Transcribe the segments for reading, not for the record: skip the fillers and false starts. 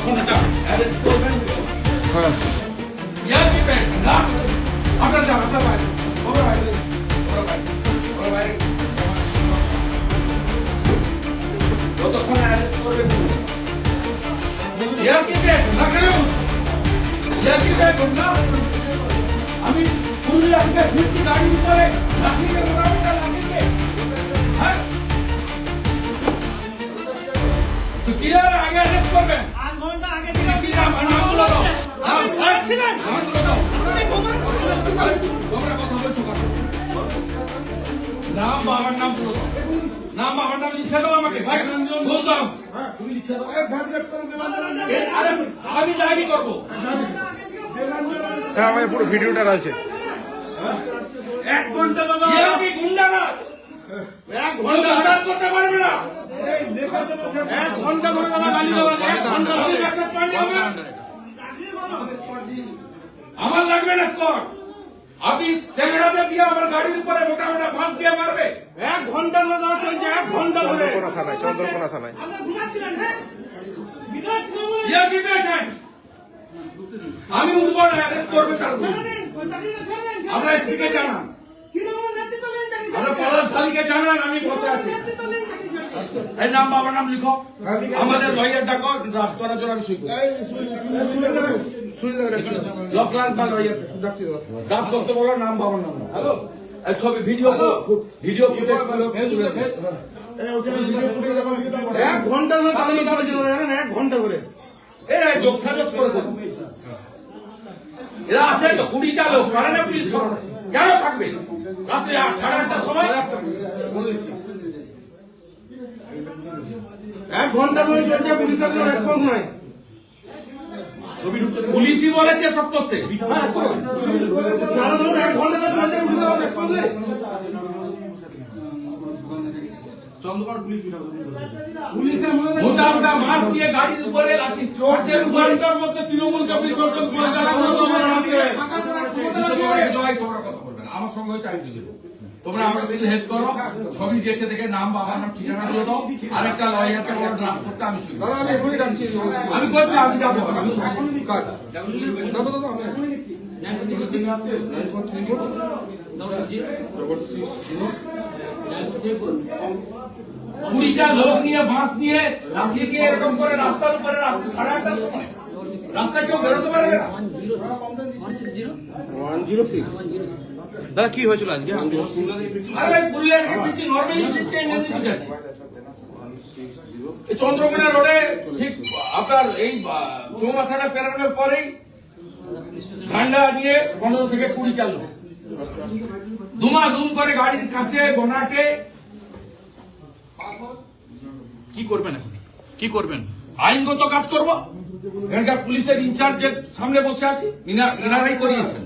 যতক্ষণ এটা অ্যারেস্ট করবেন ইয়ার কি পেয়েছেন না আপনার যান আপনার বাইরে ওরা বাইরে ওরা বাইরে ওরা বাইরে যতক্ষণ অ্যারেস্ট করবেন ইয়ার কি পেয়েছেন না কেন ইয়ার কি পেয়েছেন না আমি পুরুলিয়া থেকে ফিরছি গাড়ির উপরে লাঠিকে মোটামুটি লাঠিকে হ্যাঁ তো কিরার আগে অ্যারেস্ট করবেন 8 ঘন্টা আগে কি নাম নামগুলো দাও আপনি ঘুমাচ্ছিলেন নামগুলো দাও আপনি ঘুমান তোমরা কথা বলছো কেন নাম বাবার নাম বলো নাম বাবার নাম লিখে দাও আমাকে ভাই বল দাও তুমি লিখে দাও আরে আমি ডায়েরি করব স্যার আমার পুরো ভিডিওটা আছে 1 ঘন্টা দাদা এরা কি গুন্ডারাজ 1 ঘন্টা হঠাৎ করতে পারবে না 1 ঘন্টা ধরে দাদা গালি দেওয়া 1 ঘন্টা আমি ধরে মেসেজ পাঠিয়ে হবে আমার লাগবে না স্কট আপনি চ্যাংড়াতে দিয়ে আমার গাড়ির উপরে মোটা মোটা বাঁশ দিয়ে মারবে 1 ঘন্টা ধরে দাদা চলছে 1 ঘন্টা ধরে চন্দ্রকোনা থানায় চন্দ্রকোনা থানায় আপনি ঘুমাচ্ছিলেন হ্যাঁ বিরাট খবর ইয়া কি পেয়েছেন আমি উঠবো না অ্যারেস্ট করবে তার চাকরিটা ছেড়ে দেন আমরা স্ত্রীকে জানান কি নাম নেতৃত্ব দেন চাকরি আমরা পলাশ খালিকে জানান আমি বসে আছি নেতৃত্ব দেন চাকরি ছেড়ে এই নাম বাবার নাম লিখো আমাদের লয়ার ডাকো ড্রাফট করার জন্য আমি সই করি লকলাল বা লয়ার ড্রাফট করতে বলো নাম বাবার নাম হ্যালো এই ছবি ভিডিও ফুটেজ গুলো তুলে দিন। 1 ঘন্টা ধরে গালি চলছে জানেন 1 ঘন্টা ধরে এরা যোগসাজস করে দেবে এরা আছে তো 20টা লোক পারে না পুলিশ সরকার কেন থাকবে রাত্রে 8:30টার সময় 1 ঘন্টা ধরে চলছে পুলিশের কোনো রেসপন্স নাই পুলিশই বলেছে সব করতে না ধরে 1 ঘন্টা ধরে চলছে পুলিশের রেসপন্স নেই পুলিশের মধ্যে মোটা মোটা মাছ দিয়ে গাড়ির উপরে লাঠি চড়ছের ঘন্টার মধ্যে তৃণমূলকে বিসর্জন করে দেওয়া হলো তোমার হাতে আমার সঙ্গে হয়েছে আমি বুঝে দেবো। তোমরা আমাকে শুধু হেল্প করো ছবি দেখে দেখে নাম বাবার নাম ঠিকানা দিয়ে দাও আরেকটা লয়ারকে বলো ড্রাফট করতে আমি শুনি আমি এখনই ডাকছি আমি করছি আমি যাবো আমি কুড়িটা লোক নিয়ে বাঁশ নিয়ে লাঠি দিয়ে এরকম করে রাস্তার উপরে রাত্রি 8:30টার সময় রাস্তায় কেউ বেরোতে পারবে না 106 দাদা কি হয়েছিল আজকে আরে ভাই পুরুলিয়ার পিছিয়ে নর্মালি দিচ্ছে এমনি ঠিক আছে এই চন্দ্রকোনা রোডে ঠিক আপনার এই চৌমাথাটা পেরানোর পরেই ঠান্ডা নিয়ে 15 থেকে 20 চালু দুম করে গাড়ির কাছে বোনাকে কি করবেন এখন কি করবেন আইনগত কাজ করব এখানকার পুলিশের ইনচার্জের সামনে বসে আছি ইনারাই করিয়েছেন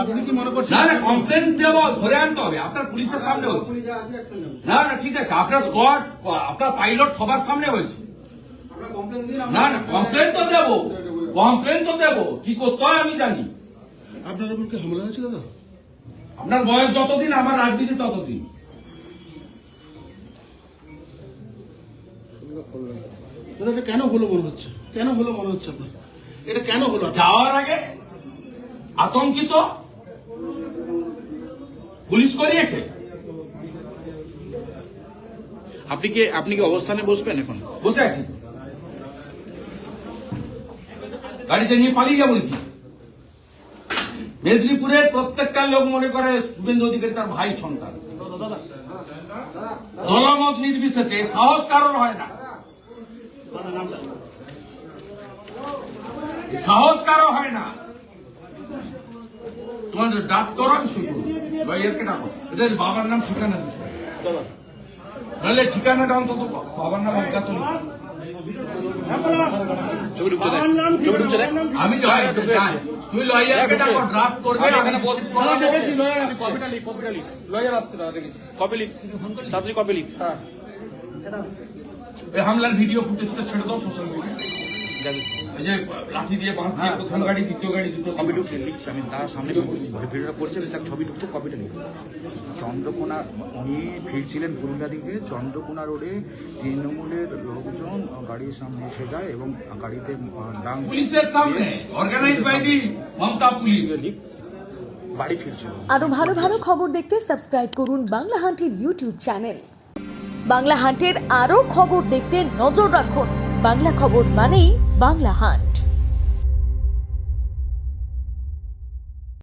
আপনি কি মনে করছেন না না কমপ্লেন দেবো ধরে আনতে হবে আপনার পুলিশের সামনে হচ্ছে না না ঠিক আছে আপনার স্কোয়াড আপনার পাইলট সবার সামনে হয়েছে না না কমপ্লেন তো দেবো কি করতে হয় আমি জানি আপনার উপর কি হামলা হয়েছে দাদা আপনার বয়স যতদিন আমার রাজনীতি ততদিন দাদা এটা কেন হলো মনে হচ্ছে আপনার এটা কেন হলো যাওয়ার আগে আতঙ্কিত পুলিশ করিয়েছে আপনি কি অবস্থানে বসবেন এখন বসে আছি গাড়িতে নিয়ে পালিয়ে যাবো নাকি মেদিনীপুরের প্রত্যেকটা লোক মনে করে শুভেন্দু অধিকারী তার ভাই সন্তান দলমত নির্বিশেষে সাহস কারোর হয় না সাহস কারো হয় না তোমাদের ডাক করো আমি শুরু লয়ারকে ডাকো এদের বাবার নাম ঠিকানা দিতে নাহলে ঠিকানাটা অন্তত বাবার নাম অজ্ঞাত আমি তুই লয়ারকে ডাকো ড্রাফট করবে লয়ার আসছে দাদা দেখেছি কপি লিখ তাড়াতাড়ি কপি লিখ এই হামলার ভিডিও ফুটেজটা ছেড়ে দাও সোশ্যাল মিডিয়ায় ওই যে লাঠি দিয়ে বাঁশ দিয়ে প্রথম গাড়ি দ্বিতীয় গাড়ি দুটো কপি ঢুকছে লিখছে, আমি তার সামনে ভিডিওটা করছি, আমি তার ছবি ঢুকছে, কপিটা লিখছি। চন্দ্রকোনা, উনি ফিরছিলেন পুরুলিয়া দিকে, চন্দ্রকোনা রোডে তৃণমূলের লোকজন গাড়ির সামনে এসে যায় এবং গাড়িতে ডাং পুলিশের সামনে organize by the Mamata police. বাড়ি ফিরছিল। আরো ভালো ভালো খবর দেখতে সাবস্ক্রাইব করুন বাংলা হান্টের ইউটিউব চ্যানেল। বাংলা হান্টের আরো খবর দেখতে নজর রাখুন। বাংলা খবর মানেই বাংলা হান্ট।